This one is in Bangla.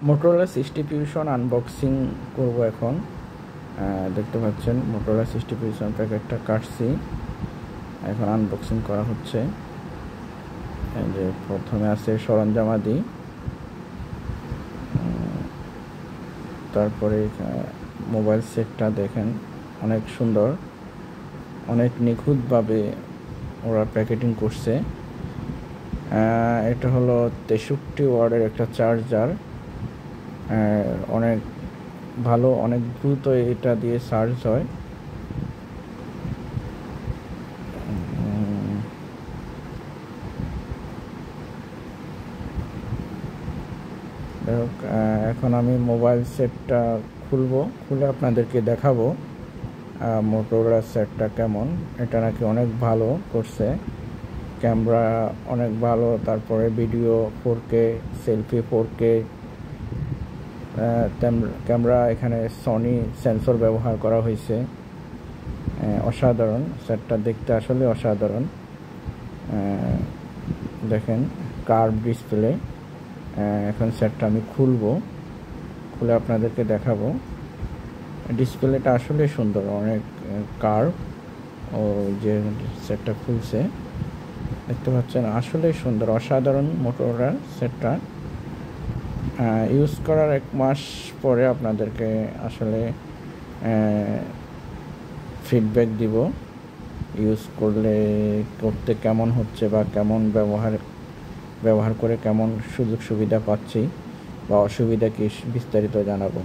মোটরোলা 60 ফিউশন আনবক্সিং করব এখন। দেখতে পাচ্ছেন মোটরোলা 60 ফিউশন প্যাকেটটা কাটছি, এখন আনবক্সিং করা হচ্ছে। এই যে প্রথমে আছে সরঞ্জামাদি, তারপরে মোবাইল সেটটা দেখেন অনেক সুন্দর, অনেক নিখুঁতভাবে ওরা প্যাকেটিং করছে। এটা হলো 63 ওয়াটের একটা চার্জার, অনেক ভালো, অনেক দ্রুত এটা দিয়ে চার্জ হয়। এখন আমি মোবাইল সেটটা খুলে আপনাদেরকে দেখাবো মোটরোলা সেটটা কেমন। এটা নাকি অনেক ভালো করছে, ক্যামেরা অনেক ভালো, তারপরে video 4K, selfie 4K, camera এখানে সনি সেন্সর ব্যবহার করা হয়েছে। অসাধারণ, সেটটা দেখতে আসলে অসাধারণ। দেখেন কার্ভ ডিসপ্লে। এখন সেটটা আমি খুলে আপনাদেরকে দেখাবো। ডিসপ্লেটা আসলে সুন্দর, অনেক কার্ভ। ও যে সেটটা খুলছে দেখতে পাচ্ছেন, আসলে সুন্দর, অসাধারণ মোটরোলা সেটটা। ইউজ করার 1 মাস পরে আপনাদেরকে আসলে ফিডব্যাক দিব, ইউজ করতে কেমন হচ্ছে বা কেমন ব্যবহার করে কেমন সুযোগ সুবিধা পাচ্ছি বা অসুবিধা কি বিস্তারিত জানাবো।